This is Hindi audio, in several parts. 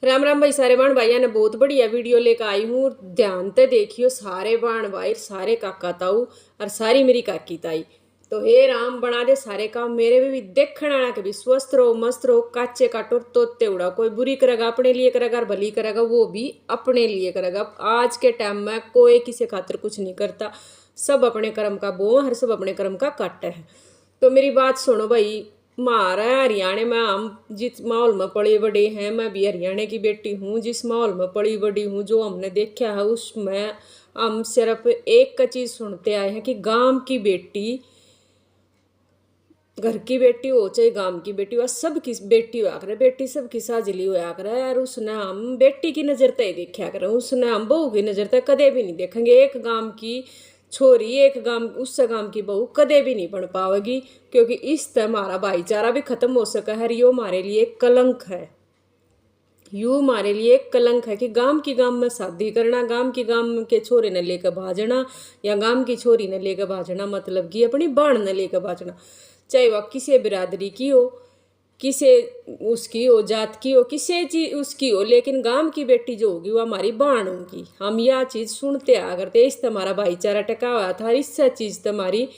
राम राम भाई सारे बाण भाइया ने बहुत बढ़िया वीडियो लेकर आई हूँ। ध्यान से देखियो सारे बाण भाई, सारे काका ताऊ और सारी मेरी काकी ताई। तो हे राम बना दे सारे काम मेरे भी देखना ना कभी स्वस्थ रहो मस्त रहो। काचे काटो तोते उड़ा, कोई बुरी करेगा अपने लिए करेगा और भली करेगा वो भी अपने लिए करेगा। आज के टाइम में कोई किसी खातिर कुछ नहीं करता, सब अपने कर्म का बो हर सब अपने कर्म का काट है। तो मेरी बात सुनो भाई, हमारा हरियाणा में हम जिस माहौल में पली बड़ी हैं, मैं भी हरियाणा की बेटी हूँ, जिस माहौल में पली बड़ी हूँ जो हमने देखा है उसमें हम सिर्फ एक का चीज़ सुनते आए हैं कि गांव की बेटी घर की बेटी हो चाहे गांव की बेटी हो, सब की बेटी होया करे, बेटी सब की साजली होया करे। और उसने हम बेटी की नज़र तय देखा करें, उसने हम बहू की नज़र तय कदे भी नहीं देखेंगे। एक गांव की छोरी एक गांव उस गांव की बहू कदे भी नहीं बन पाएगी, क्योंकि इस तरह हमारा भाईचारा भी खत्म हो सका है। यो हमारे लिए कलंक है, यू हमारे लिए एक कलंक है कि गांव की गांव में शादी करना, गांव की गांव के छोरे ने लेकर भाजना या गांव की छोरी ने लेकर भाजना, मतलब कि अपनी बाण ने लेकर भाजना, चाहे वह किसी बिरादरी की हो, किसी उसकी हो, जात की हो, किसी चीज उसकी हो, लेकिन गांव की बेटी जो होगी वो हमारी बाण होगी। हम यह चीज़ सुनते आ करते, इस हमारा भाईचारा टका हुआ था। इससे चीज़ हमारी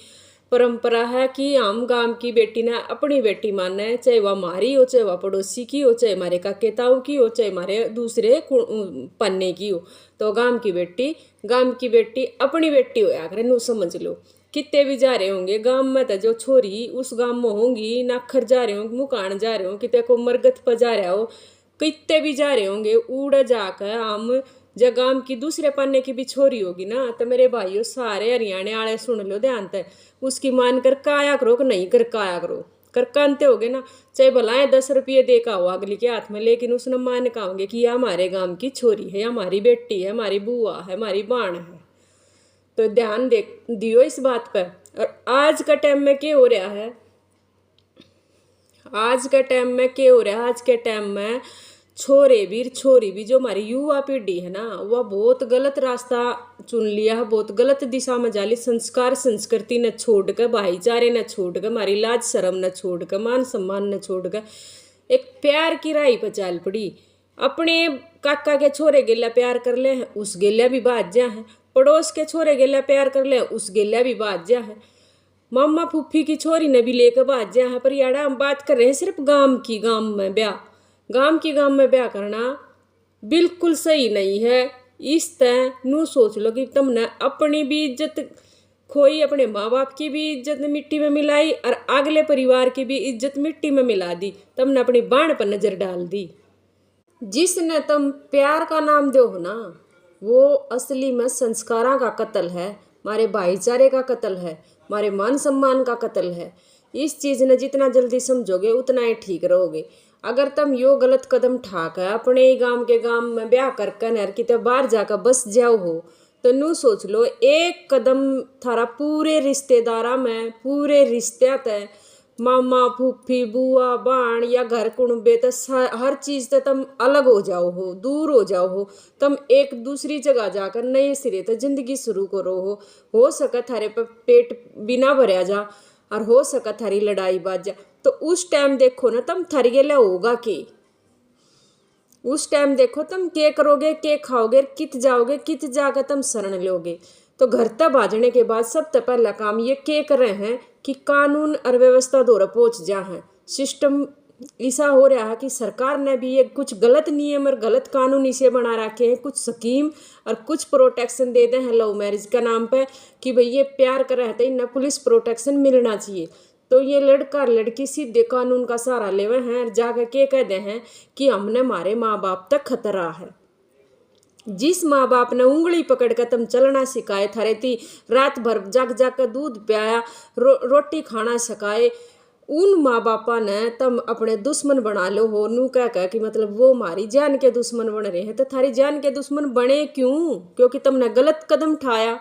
परंपरा है कि हम गांव की बेटी ने अपनी बेटी मानना है, चाहे वह हमारी हो, चाहे वह पड़ोसी की हो, चाहे हमारे काके ताऊ की हो, चाहे हमारे दूसरे पन्ने की हो। तो गांव की बेटी अपनी बेटी होया करे, नू समझ लो। कितने भी जा रहे होंगे गांव में, तो जो छोरी उस गांव में होंगी, नाखर जा रहे होंगे, मुकान जा रहे हो, कितने को मरगत पर जा रहा हो, कितने भी जा रहे होंगे, उड़ जाकर हम जब गांव की दूसरे पन्ने की भी छोरी होगी ना, तो मेरे भाइयों सारे हरियाणा वाले सुन लो ध्यान से, उसकी मान कर काया करो कि नहीं कर काया करो, कर कानते होगे ना, चाहे भलाए 10 रुपये दे का हो अगली के हाथ में, लेकिन उसने मान का होंगे कि यह हमारे गांव की छोरी है, हमारी बेटी है, हमारी बुआ है, हमारी बाण है। तो ध्यान दे दियो इस बात पर। और आज का टाइम में क्या हो रहा है, आज के टाइम में क्या हो रहा है, आज के टाइम में छोरी भी जो हमारी युवा पीढ़ी है ना, वह बहुत गलत रास्ता चुन लिया है, बहुत गलत दिशा में जाली। संस्कार संस्कृति न छोड़ कर, भाईचारे न छोड़ कर, हमारी लाज शर्म न छोड़ कर, मान सम्मान न छोड़ कर एक प्यार की राह पर चाल पड़ी। अपने काका के छोरे गेला प्यार कर ले, उस गेला भी बाज्या है, पड़ोस के छोरे गेला प्यार कर ले, उस गेला भी बाज्या है, मामा फूफी की छोरी ने भी लेकर बाज्या है। पर याड़ा हम बात कर रहे हैं सिर्फ गांव की, गांव की गांव में ब्याह करना बिल्कुल सही नहीं है। इस तरह नू सोच लो कि तुमने अपनी भी इज्जत खोई, अपने माँ बाप की भी इज्जत मिट्टी में मिलाई और अगले परिवार की भी इज्जत मिट्टी में मिला दी, तुमने अपनी बाण पर नजर डाल दी। जिसने तुम प्यार का नाम दो हो ना, वो असली में संस्कारा का कत्ल है, हमारे भाईचारे का कत्ल है, हमारे मान सम्मान का कत्ल है। इस चीज़ ने जितना जल्दी समझोगे उतना ही ठीक रहोगे। अगर तुम यो गलत कदम ठाकर अपने ही गांव में ब्याह कर नर किते बाहर जाकर बस जाओ हो, तो नू सोच लो एक कदम थारा पूरे रिश्तेदारा में, पूरे रिश्ते तय, मामा फूफी बुआ बाण या घर कुणबे तो हर चीज से तुम अलग हो जाओ हो, दूर हो जाओ हो, तुम एक दूसरी जगह जाकर नए सिरे से जिंदगी शुरू करो हो सके थारे पे पेट बिना भरया जा और हो सका थारी लड़ाई बाज जा। तो उस टाइम देखो ना तुम थारी गेला होगा कि उस टाइम देखो तुम के करोगे, के खाओगे, कित जाओगे, कित जाकर तुम शरण लोगे। तो घर तक भाजने के बाद सबसे पहला काम ये के कर रहे हैं कि कानून और व्यवस्था द्वारा पहुंच जा है। सिस्टम ऐसा हो रहा है कि सरकार ने भी ये कुछ गलत नियम और गलत कानून इसे बना रखे हैं, कुछ स्कीम और कुछ प्रोटेक्शन दे दे हैं लव मैरिज का नाम पे कि भाई ये प्यार कर रहते ही न पुलिस प्रोटेक्शन मिलना चाहिए। तो ये लड़का और लड़की सीधे कानून का सहारा लेवे हैं और जाकर के कहते हैं कि हमने हमारे माँ बाप तक खतरा है। जिस माँ बाप ने उंगली पकड़ कर तुम चलना सिखाए, थारे थी रात भर जाग जाग कर दूध प्याया, रोटी खाना सिखाए, उन माँ बापा ने तुम अपने दुश्मन बना लो हो। नू कह कि मतलब वो हमारी जान के दुश्मन बन रहे हैं, तो थारी जान के दुश्मन बने क्यों? क्योंकि तुमने गलत कदम उठाया।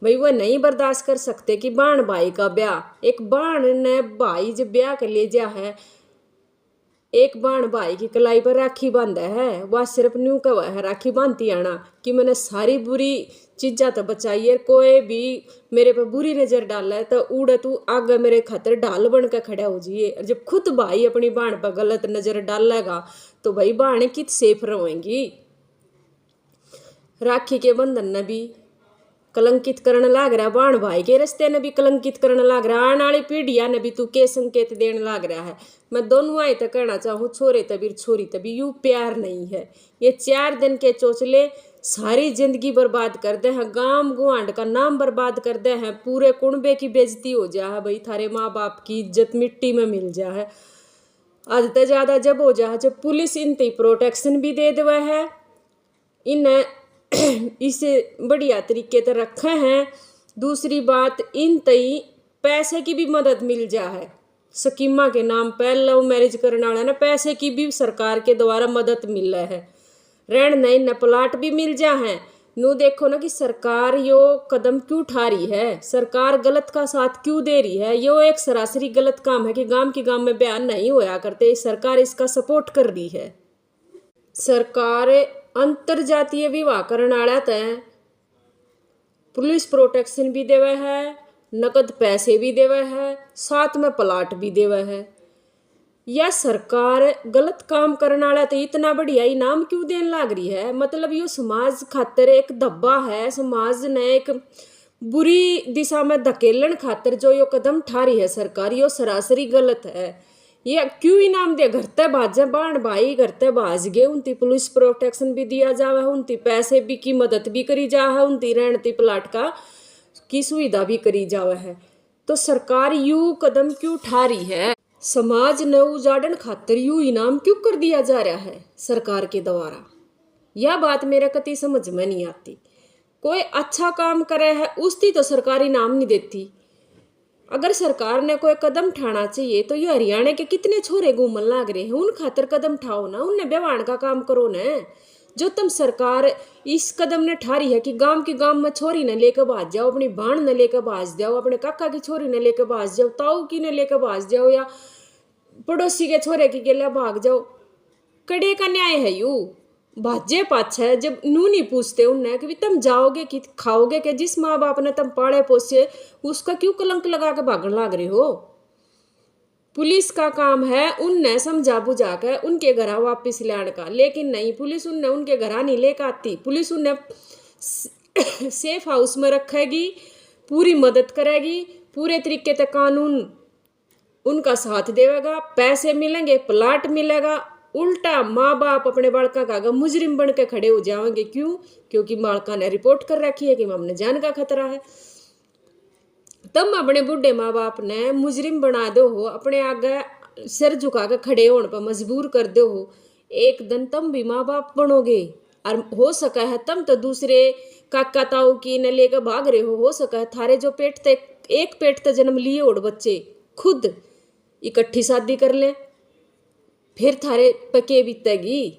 भाई वो नहीं बर्दाश्त कर सकते कि बाण भाई का ब्याह, एक बाण ने भाई जब ब्याह कर ले जा है, एक बाण भाई की कलाई पर राखी बांधा है, वह सिर्फ न्यू कवा है राखी बांधती आना कि मैंने सारी बुरी चीजा तो बचाई है, कोई भी मेरे पे बुरी नजर डाला है तो उड़ तू आगे मेरे खातिर ढाल बन के खड़ा हो जाइए। जब खुद भाई अपनी बाण पर गलत नजर डालेगा तो भाई बाण कित सेफ रहेंगी। राखी के बंधन ने भी कलंकित करने लाग रहा, बाण भाई के रिश्ते ने भी कलंकित करने लाग रहा, आने वाली पीढ़िया ने भी तू के संकेत देने लाग रहा है। मैं दोनों आई तो कहना चाहूँ, छोरे तबीर छोरी तभी यू प्यार नहीं है। ये 4 दिन के चोचले सारी जिंदगी बर्बाद कर दे हैं, गांव गुआंड का नाम बर्बाद कर दे हैं, पूरे कुनबे की बेइज्जती हो जा है भाई, थारे माँ बाप की इज्जत मिट्टी में मिल जा है। आज तो ज्यादा जब हो जा जब पुलिस इनती प्रोटेक्शन भी दे देवा है, इन्हें इसे बढ़िया तरीके से रखे हैं। दूसरी बात, इन तई पैसे की भी मदद मिल जा है, स्कीमा के नाम पर लव मैरिज करने वाला ना पैसे की भी सरकार के द्वारा मदद मिल रहा है, रहन नहीं न प्लाट भी मिल जा है। नू देखो ना कि सरकार यो कदम क्यों उठा रही है, सरकार गलत का साथ क्यों दे रही है। यो एक सरासरी गलत काम है कि गांव के गांव में बयान नहीं होया करते, सरकार इसका सपोर्ट कर रही है। सरकार अंतरजातीय विवाह करने वाला तय पुलिस प्रोटेक्शन भी देवे है, नकद पैसे भी देवे है, साथ में प्लाट भी देवे है। या सरकार गलत काम करने वाला तो इतना बढ़िया इनाम क्यों देने लाग रही है। मतलब यो समाज खातिर एक धब्बा है, समाज ने एक बुरी दिशा में धकेलन खातिर जो यो कदम उठा रही है सरकार, यो सरासरी गलत है। ये क्यों इनाम दे, घर ते भाजे बाण भाई घर ते भाज गए, उनती पुलिस प्रोटेक्शन भी दिया जावे है, उनती पैसे भी की मदद भी करी जा है, उनती रहती प्लाट का की सुविधा भी करी जावे है। तो सरकार यू कदम क्यों उठा रही है, समाज न उजाड़न खातिर यू इनाम क्यों कर दिया जा रहा है सरकार के द्वारा। यह बात मेरे कति समझ में नहीं आती। कोई अच्छा काम करे है उसकी तो सरकार इनाम नहीं देती। अगर सरकार ने कोई कदम उठाना चाहिए तो ये हरियाणा के कितने छोरे घूमन लाग रहे हैं, उन खातिर कदम उठाओ ना, उन्हें बेवाण का काम करो ना। जो तुम सरकार इस कदम ने ठारी है कि गांव के गांव में छोरी ने लेकर भाज जाओ, अपनी बाण ने लेकर भाज जाओ, अपने काका की छोरी ने लेकर भाज जाओ, ताऊ की ने लेकर भाज जाओ, या पड़ोसी के छोरे की गेला भाग जाओ, कड़े का न्याय है यू। भाजे पाछे जब नू नहीं पूछते उन्हें कि तुम जाओगे कि खाओगे कि जिस माँ बाप ने तुम पाले पोसे उसका क्यों कलंक लगा के भागने लग रहे हो। पुलिस का काम है उनने समझा बुझा कर उनके घर वापिस लाने का, लेकिन नहीं, पुलिस उनने उनके घर नहीं लेकर आती। पुलिस उन्हें सेफ हाउस में रखेगी, पूरी मदद करेगी, पूरे तरीके से कानून उनका साथ देगा, पैसे मिलेंगे, प्लाट मिलेगा। उल्टा माँ बाप अपने बालका का मुजरिम बन के खड़े हो जाएंगे। क्यों? क्योंकि बालका ने रिपोर्ट कर रखी है कि हमने जान का खतरा है। तब अपने बूढ़े माँ बाप ने मुजरिम बना दो हो, अपने आगे सिर झुका कर खड़े होने पर मजबूर कर दो हो, एक दिन तुम भी माँ बाप बनोगे। और हो सका है तुम तो दूसरे काका ताऊ की न लेकर भाग रहे हो सका है थारे जो पेट ते एक पेट ते जन्म लिए और बच्चे खुद इकट्ठी शादी कर ले, फिर थारे पके बीतेगी।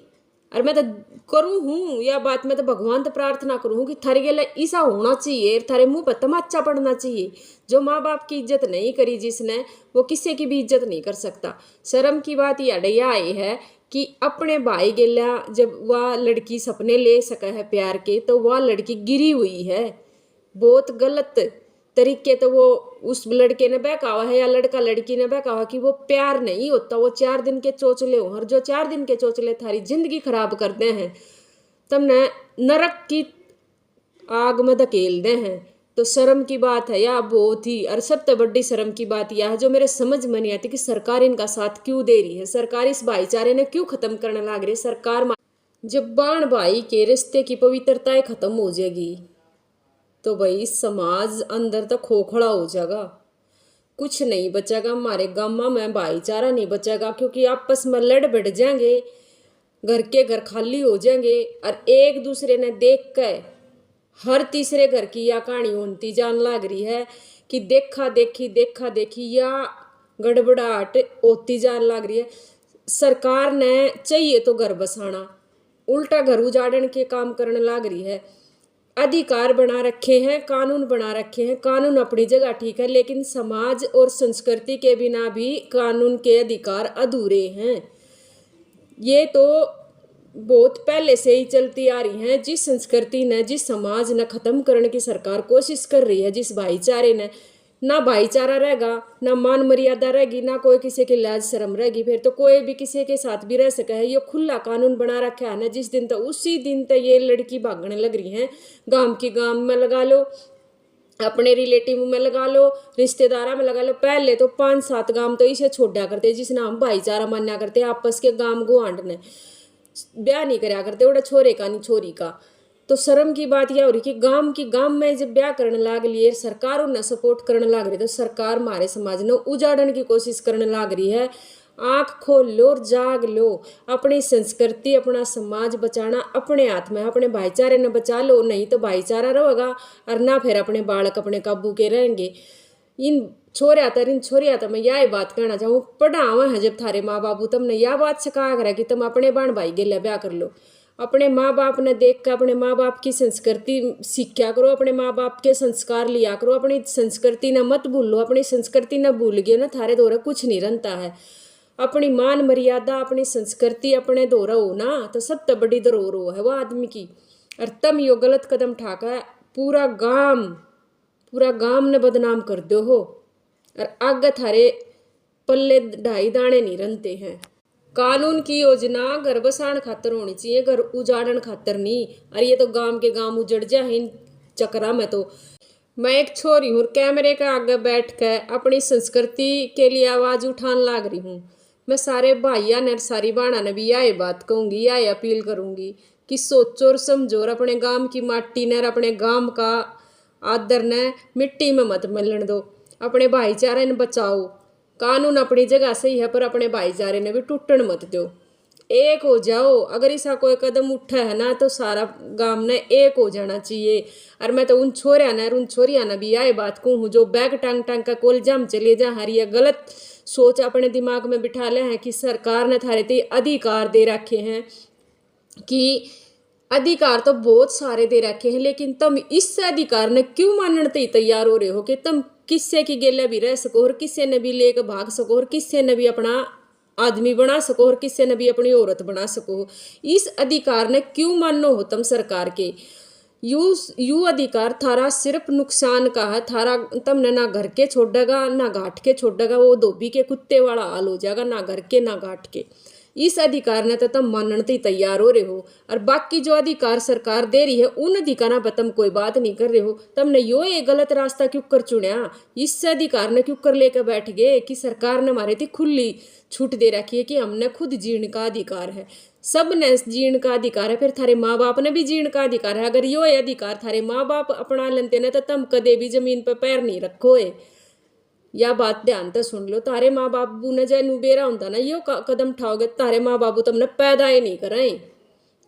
और मैं तो करूँ हूँ यह बात, मैं तो भगवान तो प्रार्थना करूँ हूँ कि थारे गेला ऐसा होना चाहिए, थारे मुंह पर तमाचा पड़ना चाहिए। जो माँ बाप की इज्जत नहीं करी जिसने, वो किसी की भी इज्जत नहीं कर सकता। शर्म की बात यह आई है कि अपने भाई गेला जब वह लड़की सपने ले सका है प्यार के, तो वह लड़की गिरी हुई है बहुत गलत तरीके। तो वो उस लड़के ने बहकावा है या लड़का लड़की ने बहकावा कि वो प्यार नहीं होता, वो 4 दिन के चोचले हो, और जो 4 दिन के चोचले थारी जिंदगी खराब करते हैं, तुमने नरक की आग में धकेल दे हैं। तो शर्म की बात है या बहुत ही, और सबसे बड़ी शर्म की बात यह है जो मेरे समझ में नहीं आती कि सरकार इनका साथ क्यों दे रही है। सरकार इस भाईचारे ने क्यों खत्म करने लग रही है। सरकार जब बाण भाई के रिश्ते की पवित्रता खत्म हो जाएगी तो भाई समाज अंदर तक खोखला हो जाएगा, कुछ नहीं बचेगा। हमारे गाँव में भाईचारा नहीं बचेगा, क्योंकि आपस में लड़ बढ़ जाएंगे, घर के घर खाली हो जाएंगे, और एक दूसरे ने देख कर हर तीसरे घर की यह कहानी होती जान लग रही है कि देखा देखी या गड़बड़ाहट होती जान लग रही है। सरकार ने चाहिए तो घर बसाना, उल्टा घर उजाड़न के काम करने लग रही है। अधिकार बना रखे हैं, कानून बना रखे हैं, कानून अपनी जगह ठीक है, लेकिन समाज और संस्कृति के बिना भी कानून के अधिकार अधूरे हैं। ये तो बहुत पहले से ही चलती आ रही है। जिस संस्कृति ने, जिस समाज ने खत्म करने की सरकार कोशिश कर रही है, जिस भाईचारे ने, ना भाईचारा रहेगा, ना मान मर्यादा रहेगी, ना कोई किसी की लाज शर्म रहेगी, फिर तो कोई भी किसी के साथ भी रह सका है। ये खुला कानून बना रखा है ना, जिस दिन तक उसी दिन तक ये लड़की भागने लग रही है। गांव की गांव में लगा लो, अपने रिलेटिव में लगा लो, रिश्तेदारा में लगा लो। पहले तो 5-7 गांव तो इसे छोड़ा करते जिसने हम भाईचारा मान्या करते, आपस के गांव गुआंढ ने ब्याह नहीं कराया करते, उड़ा छोरे का नहीं छोरी का। तो शर्म की बात यह हो रही कि गांव में जब ब्याह करने लाग लिए, सरकार उन्हें सपोर्ट करने लाग रही, तो सरकार हमारे समाज ने उजाड़ने की कोशिश करने लाग रही है। आंख खोल लो और जाग लो। अपनी संस्कृति, अपना समाज बचाना अपने हाथ में, अपने भाईचारे ने बचा लो, नहीं तो भाईचारा रहेगा और ना फिर अपने बालक अपने काबू के रहेंगे। इन छोरिया तो मैं यह बात कहना चाहूँ, पढ़ा हुआ है जब थारे माँ बापू तुमने यह बात सिखाया करा कि तुम अपने बहन भाई गेले ब्याह कर लो। अपने माँ बाप ने देख कर अपने माँ बाप की संस्कृति सीखा करो, अपने माँ बाप के संस्कार लिया करो, अपनी संस्कृति न मत भूलो। अपनी संस्कृति न भूल गए ना, थारे दौरे कुछ नहीं रनता है। अपनी मान मर्यादा, अपनी संस्कृति अपने दौरा हो ना, तो सब तो बड़ी धरोहर हो है वो आदमी की। और तम यो गलत कदम ठाका, पूरा गांव ने बदनाम कर दो हो, और आगे थारे पल्ले ढाई दाने नहीं रनते हैं। कानून की योजना घर बसाण खातर होनी चाहिए, घर उजाड़न खातर नहीं। और ये तो गांव के गांव उजड़ जाए इन चक्रा में। तो मैं एक छोरी हूँ, कैमरे के आगे बैठ कर अपनी संस्कृति के लिए आवाज उठान लाग रही हूँ। मैं सारे भाइया ने, सारी बाणा ने भी यह बात कहूंगी, यह अपील करूंगी कि सोचो और समझो और अपने गांव की माटी ने, अपने गांव का आदर ने मिट्टी में मत मिलन दो। अपने भाईचारे ने बचाओ। कानून अपनी जगह सही है, पर अपने भाईचारे ने भी टूटन मत दो। एक हो जाओ। अगर ऐसा कोई कदम उठा है ना, तो सारा गांव ने एक हो जाना चाहिए। और मैं तो उन छोरिया ने भी यह बात कहूँ जो बैग टांग टांग का कोलजा में चले जा हरी है, गलत सोच अपने दिमाग में बिठा ले हैं कि सरकार ने थारे ते अधिकार दे रखे हैं, कि अधिकार तो बहुत सारे दे रखे हैं, लेकिन तुम इस अधिकार ने क्यों मानने ते तैयार हो रहे हो कि तुम किससे की गेले भी रह सको, और किससे ने भी लेकर भाग सको, और किससे ने भी अपना आदमी बना सको, और किससे ने भी अपनी औरत बना सको। इस अधिकार ने क्यों मानो हो तुम सरकार के? यू अधिकार थारा सिर्फ नुकसान का है। थारा तुमने ना घर के छोड़ेगा, ना घाट के छोड़ेगा, वो धोबी के कुत्ते वाला हाल हो जाएगा, ना घर के ना घाट के। इस अधिकार ने तो तुम मानने तैयार हो रहे हो, और बाकी जो अधिकार सरकार दे रही है उन अधिकारों पर तुम कोई बात नहीं कर रहे हो। तुमने यो ये गलत रास्ता क्यों कर चुना? इस अधिकार ने क्यों कर लेकर बैठ गए कि सरकार ने हमारे थी खुली छूट दे रखी है कि हमने खुद जीने का अधिकार है। सब ने जीण का अधिकार है, फिर थारे माँ बाप ने भी जीण का अधिकार है। अगर यो अधिकार थारे माँ बाप अपना लेते ना, तो तुम कदे भी जमीन पर पैर नहीं रखो है। या बात ध्यान से सुन लो। तारे माँ बाबू ने जय नुबेरा होता ना, यो कदम उठाओगे, तारे माँ बाबू तुमने पैदा ही नहीं कराए।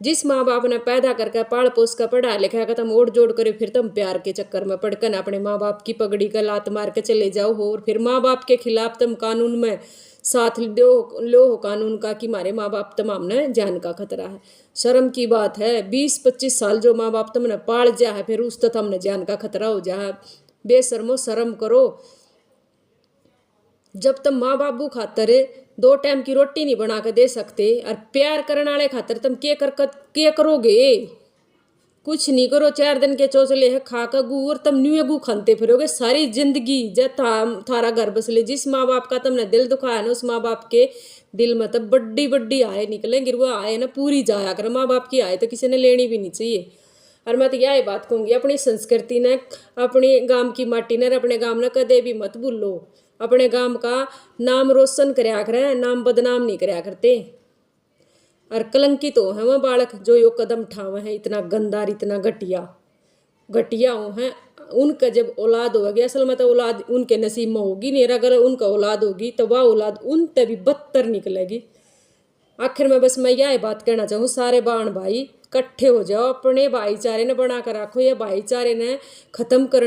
जिस माँ बाप ने पैदा करके पाल पोस कर पढ़ा लिखा कर तुम ओढ़ जोड़ करे, फिर तुम प्यार के चक्कर में पड़कर अपने माँ बाप की पगड़ी का लात मार के चले जाओ हो, और फिर माँ बाप के खिलाफ तुम कानून में साथ लो हो कानून का कि हमारे माँ बाप तमाम ने जान का खतरा है। शर्म की बात है। 20-25 साल जो माँ बाप तुमने पाल जा है, फिर उस तो तुमने जान का खतरा हो जा है। बेशर्मो शर्म करो। जब तुम माँ बाबू खातर 2 टाइम की रोटी नहीं बना के दे सकते, और प्यार करने वाले खातर तुम क्या करोगे? कुछ नहीं करो। 4 दिन के चौचले है खा कर गू, और तुम न्यू गू खाते फिरोगे सारी जिंदगी। जब थारा घर बसले, जिस माँ बाप का तुमने दिल दुखाया ना, उस माँ बाप के दिल में तब बड्डी बड्डी आए निकलेंगे। वो आए ना पूरी जाया कर। माँ बाप की आए तो किसी ने लेनी भी नहीं चाहिए। और मैं तो यह बात कहूँगी, अपनी संस्कृति ने, अपने गांव की माटी ने, अपने गांव ने कदे भी मत भूलो। अपने गांव का नाम रोशन करया करे, नाम बदनाम नहीं करया करते। और कलंकित हो है वह बालक जो यो कदम उठावे हैं, इतना गंदार, इतना घटिया हो है। उनका जब औलाद होगी, असल में तो औलाद उनके नसीब में होगी नहीं, अगर उनका औलाद होगी तो वह औलाद उन तभी बदतर निकलेगी। आखिर में बस मैं यह बात कहना चाहूँ, सारे बहन भाई इकट्ठे हो जाओ, अपने भाईचारे ने बना कर रखो। ये भाईचारे ने खत्म कर